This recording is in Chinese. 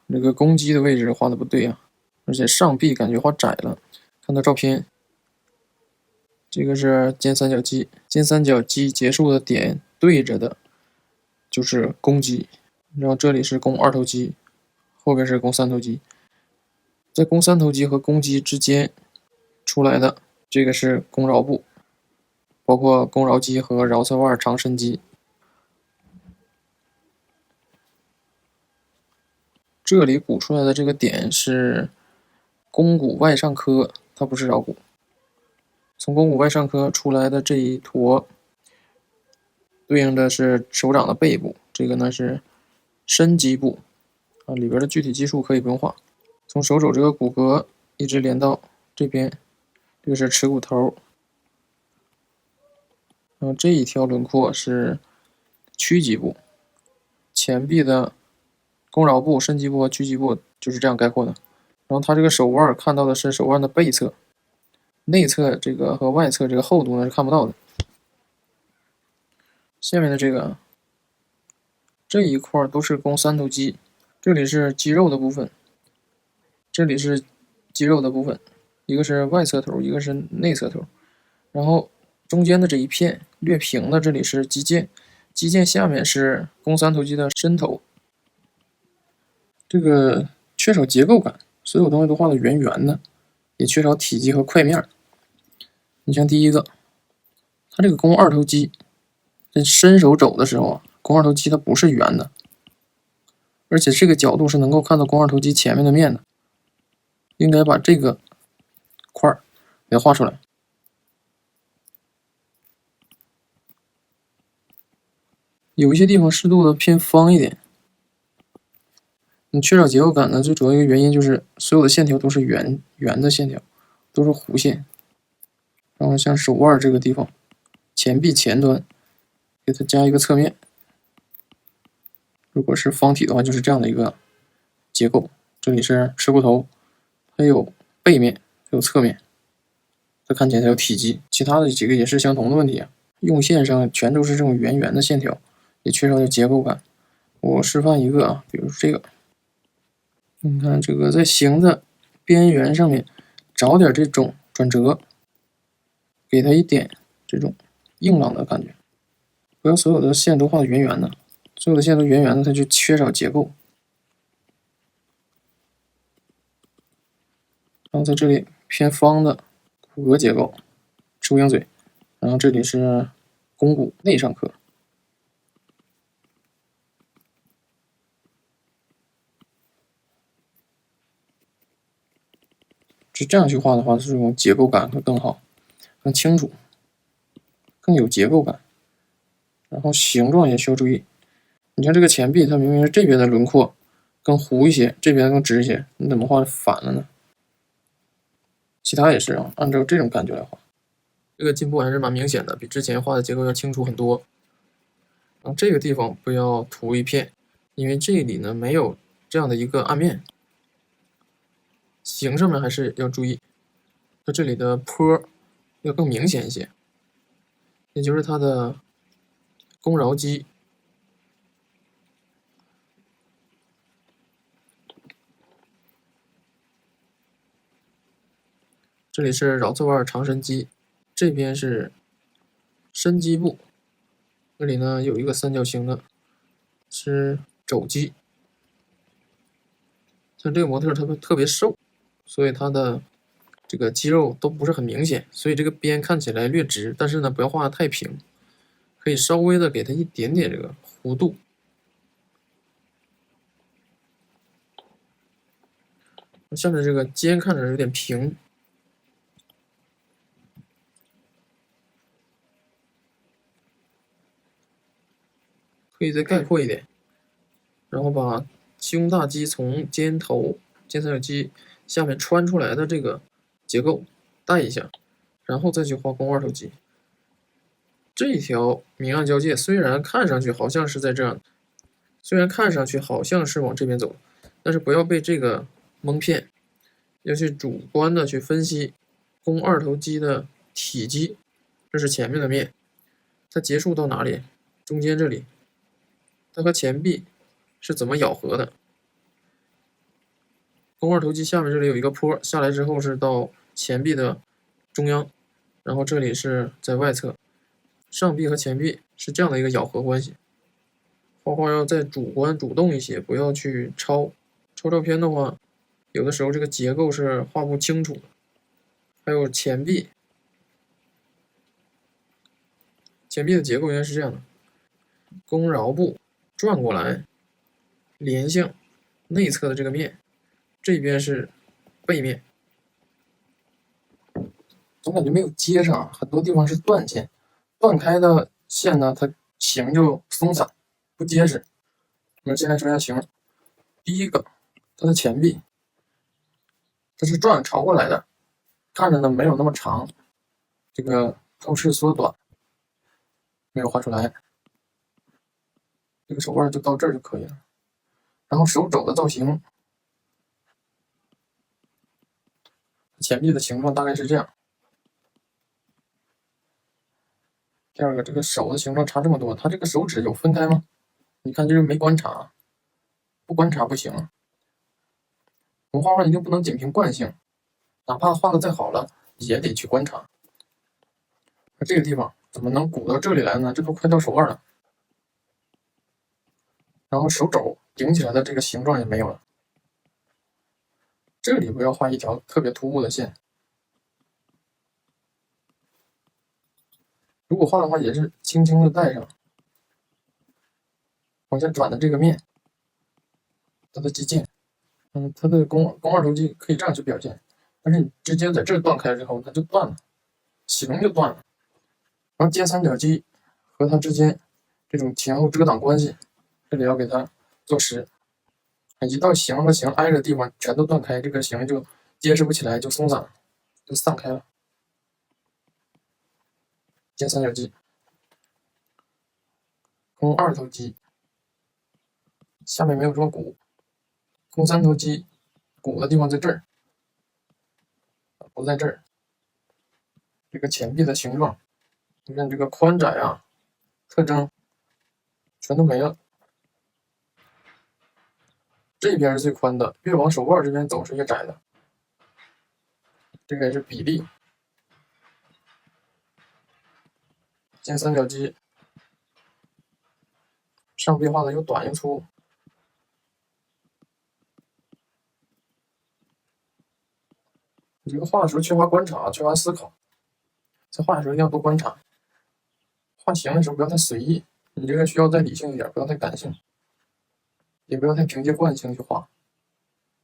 这个公鸡的位置画的不对啊，而且上臂感觉画窄了。看到照片，这个是尖三角肌，尖三角肌结束的点对着的就是公鸡，然后这里是肱二头肌，后边是肱三头肌，在肱三头肌和公鸡之间出来的这个是肱桡部，包括肱桡肌和桡侧腕长伸肌。这里鼓出来的这个点是肱骨外上髁，它不是桡骨。从肱骨外上髁出来的这一坨，对应的是手掌的背部，这个呢是伸肌部啊，里边的具体基数可以不用画。从手肘这个骨骼一直连到这边，这个是耻骨头。然后这一条轮廓是屈肌部，前臂的肱桡部、伸肌部和屈肌部就是这样概括的。然后它这个手腕看到的是手腕的背侧，内侧这个和外侧这个厚度呢是看不到的。下面的这一块都是肱三头肌，这里是肌肉的部分，这里是肌肉的部分，一个是外侧头，一个是内侧头。然后中间的这一片略平的，这里是肌腱，肌腱下面是肱三头肌的伸头。这个缺少结构感，所有东西都画的圆圆的，也缺少体积和块面。你像第一个，它这个肱二头肌在伸手肘的时候啊，肱二头肌它不是圆的，而且这个角度是能够看到肱二头肌前面的面的，应该把这个块儿给画出来。有一些地方适度的偏方一点。你缺少结构感呢，最主要一个原因就是所有的线条都是圆的线条，都是弧线。然后像手腕这个地方，前臂前端给它加一个侧面，如果是方体的话，就是这样的一个结构。这里是耻骨头，它有背面，它有侧面，它看起来才有体积。其他的几个也是相同的问题啊，用线上全都是这种圆的线条，也缺少点结构感。我示范一个啊，比如这个，你看这个在形的边缘上面找点这种转折，给它一点这种硬朗的感觉。不要所有的线都画的圆圆的，所有的线都圆圆的，它就缺少结构。然后在这里偏方的骨骼结构，齿形嘴，然后这里是肱骨内上髁。是这样去画的话，这种结构感会更好，更清楚，更有结构感。然后形状也需要注意，你看这个前臂，它明明是这边的轮廓更弧一些，这边更直一些，你怎么画反了呢？其他也是啊，按照这种感觉来画，这个进步还是蛮明显的，比之前画的结构要清楚很多。然后这个地方不要涂一片，因为这里呢没有这样的一个暗面。形上面还是要注意，它这里的坡要更明显一些，也就是它的肱桡肌。这里是桡侧腕长伸肌，这边是伸肌部，这里呢有一个三角形的，是肘肌。像这个模特他特别瘦，所以他的这个肌肉都不是很明显，所以这个边看起来略直，但是呢不要画得太平，可以稍微的给它一点点这个弧度。下面这个肩看着有点平，可以再概括一点，然后把胸大肌从肩头、肩三角肌下面穿出来的这个结构带一下，然后再去画肱二头肌。这一条明暗交界虽然看上去好像是在这样，虽然看上去好像是往这边走，但是不要被这个蒙骗，要去主观的去分析肱二头肌的体积，这是前面的面，它结束到哪里？中间这里，它和前臂是怎么咬合的？肱二头肌下面这里有一个坡，下来之后是到前臂的中央，然后这里是在外侧，上臂和前臂是这样的一个咬合关系。画画要再主观主动一些，不要去抄照片的话，有的时候这个结构是画不清楚的。还有前臂的结构应该是这样的：弓桡部转过来，连向内侧的这个面，这边是背面。总感觉没有接上，很多地方是断线，断开的线呢，它形就松散不结实。我们先来说一下形。第一个，它的前臂，它是转朝过来的，看着呢没有那么长，这个透视缩短，没有画出来。这个手腕就到这儿就可以了。然后手肘的造型，前臂的形状大概是这样。第二个，这个手的形状差这么多，它这个手指有分开吗？你看这是没观察，不观察不行。我们画画一定不能仅凭惯性，哪怕画的再好了，也得去观察。这个地方怎么能鼓到这里来呢？这都快到手腕了。然后手肘顶起来的这个形状也没有了。这里不要画一条特别突兀的线。如果画的话，也是轻轻的带上，往下转的这个面，它的肌腱，它的肱二头肌可以这样去表现，但是你直接在这儿断开之后，它就断了，形就断了。然后肩三角肌和它之间这种前后遮挡关系，这里要给它做实。一到形和形挨着的地方全都断开，这个形就结实不起来，就松散了，就散开了。肩三角肌、肱二头肌下面没有什么骨，肱三头肌骨的地方在这儿，不在这儿。这个前臂的形状，你看这个宽窄啊，特征全都没了。这边是最宽的，越往手腕这边走是越窄的。这个也是比例。肩三角肌上臂画的又短又粗。你这个画的时候缺乏观察，缺乏思考，在画的时候一定要多观察。画形的时候不要太随意，你这个需要再理性一点，不要太感性，也不要太凭借惯性去画。